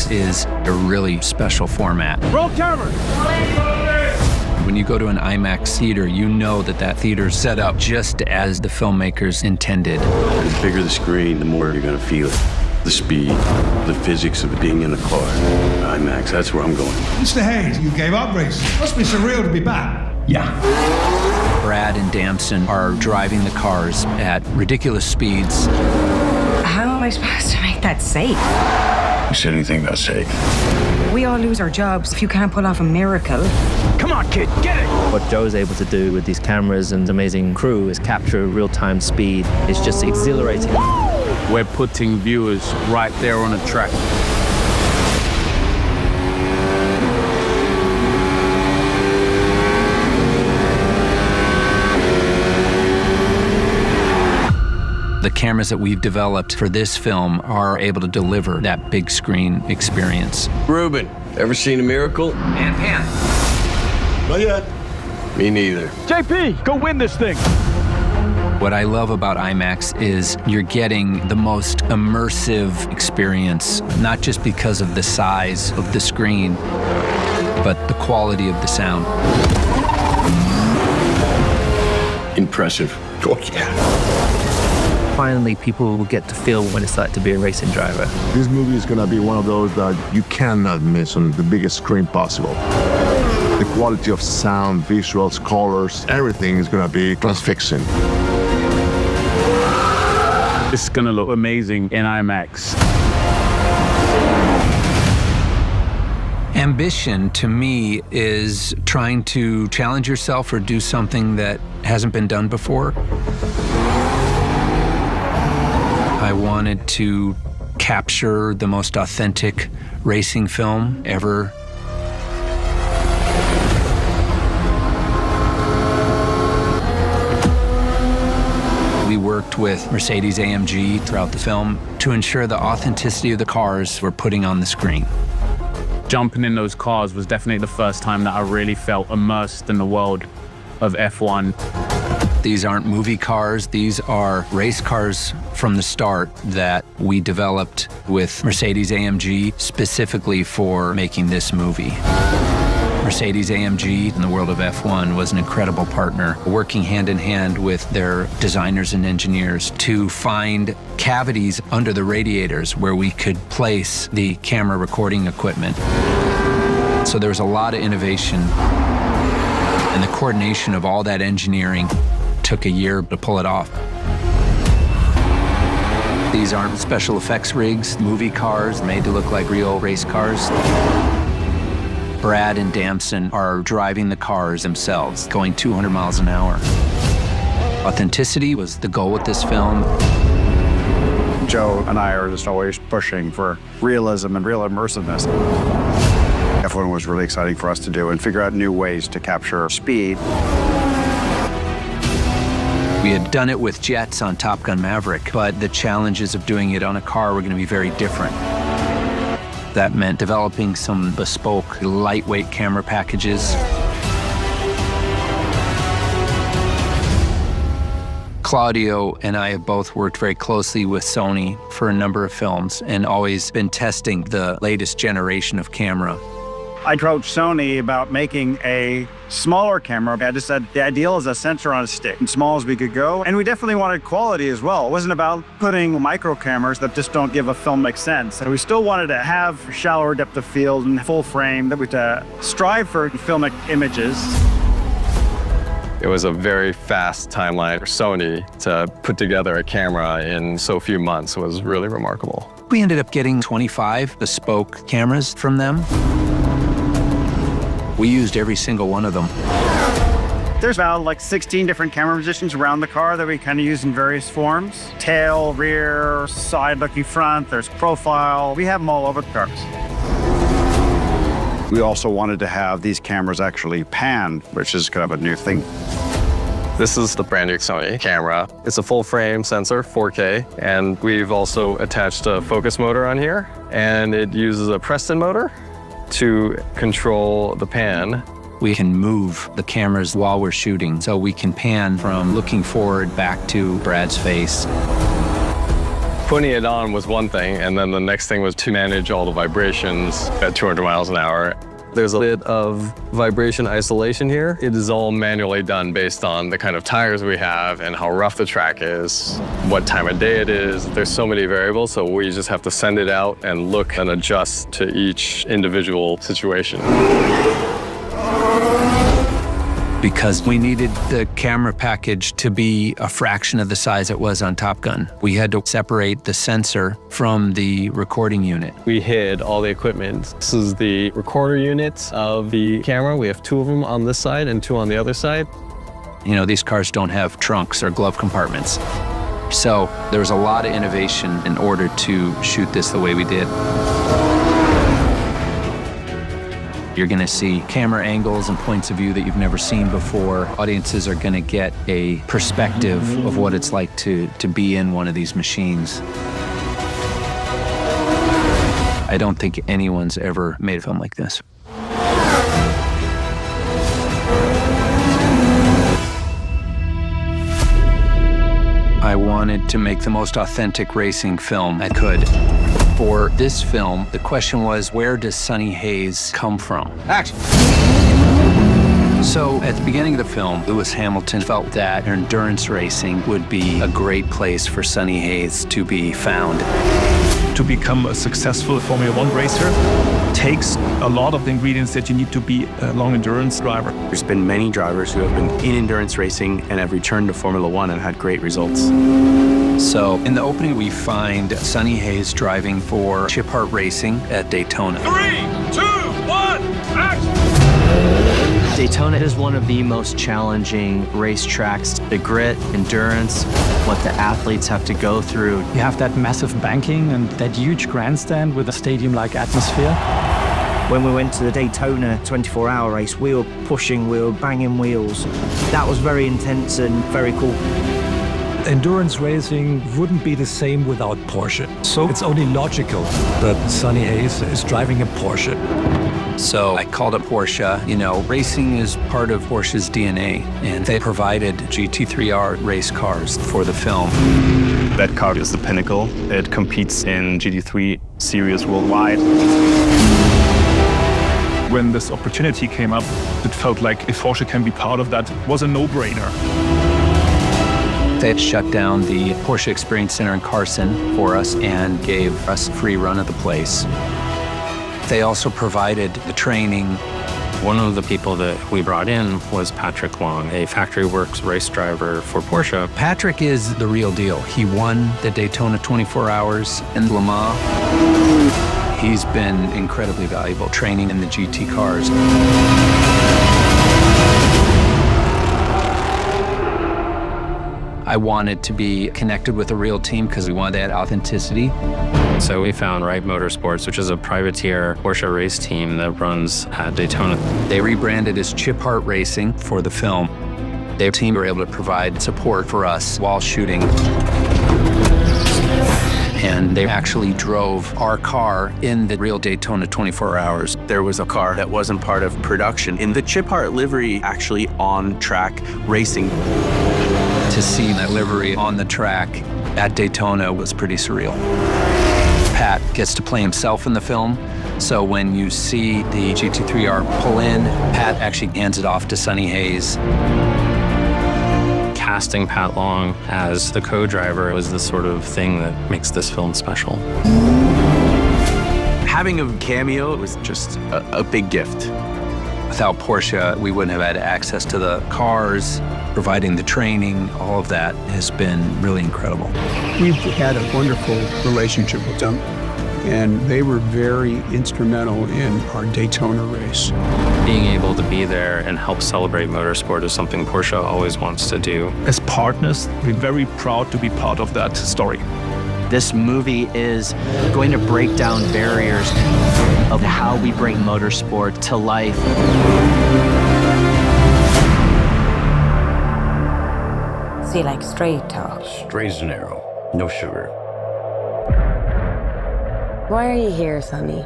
IMAX is a really special format. Roll cameras! When you go to an IMAX theater, you know that that theater's set up just as the filmmakers intended. The bigger the screen, the more you're going to feel it. The speed, the physics of being in a car. IMAX, that's where I'm going. Mr. Hayes, you gave up racing. Must be surreal to be back. Yeah. Brad and Damson are driving the cars at ridiculous speeds. How am I supposed to make that safe? You said anything about safe? We all lose our jobs if you can't pull off a miracle. Come on, kid, get it! What Joe's able to do with these cameras and amazing crew is capture real-time speed. It's just exhilarating. We're putting viewers right there on a track. The cameras that we've developed for this film are able to deliver that big screen experience. Ruben, ever seen a miracle? And pan. Not yet. Me neither. JP, go win this thing! What I love about IMAX is you're getting the most immersive experience, not just because of the size of the screen, but the quality of the sound. Impressive. Oh, yeah. Finally, people will get to feel what it's like to be a racing driver. This movie is gonna be one of those that you cannot miss on the biggest screen possible. The quality of sound, visuals, colors, everything is gonna be transfixing. This is gonna look amazing in IMAX. Ambition, to me, is trying to challenge yourself or do something that hasn't been done before. I wanted to capture the most authentic racing film ever. We worked with Mercedes-AMG throughout the film to ensure the authenticity of the cars we're putting on the screen. Jumping in those cars was definitely the first time that I really felt immersed in the world of F1. These aren't movie cars, these are race cars from the start that we developed with Mercedes-AMG specifically for making this movie. Mercedes-AMG in the world of F1 was an incredible partner, working hand in hand with their designers and engineers to find cavities under the radiators where we could place the camera recording equipment. So there was a lot of innovation, and the coordination of all that engineering took a year to pull it off. These aren't special effects rigs, movie cars made to look like real race cars. Brad and Damson are driving the cars themselves, going 200 miles an hour. Authenticity was the goal with this film. Joe and I are just always pushing for realism and real immersiveness. F1 was really exciting for us to do and figure out new ways to capture speed. We had done it with jets on Top Gun Maverick, but the challenges of doing it on a car were going to be very different. That meant developing some bespoke, lightweight camera packages. Claudio and I have both worked very closely with Sony for a number of films and always been testing the latest generation of camera. I approached Sony about making a smaller camera. I just said the ideal is a sensor on a stick, as small as we could go. And we definitely wanted quality as well. It wasn't about putting micro cameras that just don't give a filmic sense. And we still wanted to have shallower depth of field and full frame, that we strive for filmic images. It was a very fast timeline for Sony to put together a camera in so few months. It was really remarkable. We ended up getting 25 bespoke cameras from them. We used every single one of them. There's about like 16 different camera positions around the car that we kind of use in various forms. Tail, rear, side-looking front, there's profile. We have them all over the cars. We also wanted to have these cameras actually pan, which is kind of a new thing. This is the brand new Sony camera. It's a full frame sensor, 4K, and we've also attached a focus motor on here, and it uses a Preston motor to control the pan. We can move the cameras while we're shooting, so we can pan from looking forward back to Brad's face. Putting it on was one thing, and then the next thing was to manage all the vibrations at 200 miles an hour. There's a bit of vibration isolation here. It is all manually done based on the kind of tires we have and how rough the track is, what time of day it is. There's so many variables, so we just have to send it out and look and adjust to each individual situation. Because we needed the camera package to be a fraction of the size it was on Top Gun. We had to separate the sensor from the recording unit. We hid all the equipment. This is the recorder unit of the camera. We have 2 of them on this side and 2 on the other side. You know, these cars don't have trunks or glove compartments. So there was a lot of innovation in order to shoot this the way we did. You're going to see camera angles and points of view that you've never seen before. Audiences are going to get a perspective of what it's like to be in one of these machines. I don't think anyone's ever made a film like this. I wanted to make the most authentic racing film I could. For this film, the question was, where does Sonny Hayes come from? Action! So at the beginning of the film, Lewis Hamilton felt that endurance racing would be a great place for Sonny Hayes to be found. To become a successful Formula One racer takes a lot of the ingredients that you need to be a long endurance driver. There's been many drivers who have been in endurance racing and have returned to Formula One and had great results. So in the opening, we find Sonny Hayes driving for Chip Hart Racing at Daytona. 3, 2, 1, action! Daytona is one of the most challenging racetracks. The grit, endurance, what the athletes have to go through. You have that massive banking and that huge grandstand with a stadium-like atmosphere. When we went to the Daytona 24-hour race, we were pushing, we were banging wheels. That was very intense and very cool. Endurance racing wouldn't be the same without Porsche. So it's only logical that Sonny Hayes is driving a Porsche. So I called up Porsche. You know, racing is part of Porsche's DNA, and they provided GT3R race cars for the film. That car is the pinnacle. It competes in GT3 series worldwide. When this opportunity came up, it felt like if Porsche can be part of that, it was a no-brainer. They had shut down the Porsche Experience Center in Carson for us and gave us a free run of the place. They also provided the training. One of the people that we brought in was Patrick Long, a factory works race driver for Porsche. Patrick is the real deal. He won the Daytona 24 Hours and Le Mans. He's been incredibly valuable training in the GT cars. I wanted to be connected with a real team because we wanted that authenticity. So we found Wright Motorsports, which is a privateer Porsche race team that runs at Daytona. They rebranded as Chip Hart Racing for the film. Their team were able to provide support for us while shooting. And they actually drove our car in the real Daytona 24 Hours. There was a car that wasn't part of production in the Chip Hart livery, actually on track racing. To see that livery on the track at Daytona was pretty surreal. Pat gets to play himself in the film, so when you see the GT3R pull in, Pat actually hands it off to Sonny Hayes. Casting Pat Long as the co-driver was the sort of thing that makes this film special. Having a cameo was just a big gift. Without Porsche, we wouldn't have had access to the cars, providing the training. All of that has been really incredible. We've had a wonderful relationship with them, and they were very instrumental in our Daytona race. Being able to be there and help celebrate motorsport is something Porsche always wants to do. As partners, we're very proud to be part of that story. This movie is going to break down barriers of how we bring motorsport to life. So you like straight talk? Straight as an arrow, no sugar. Why are you here, Sonny?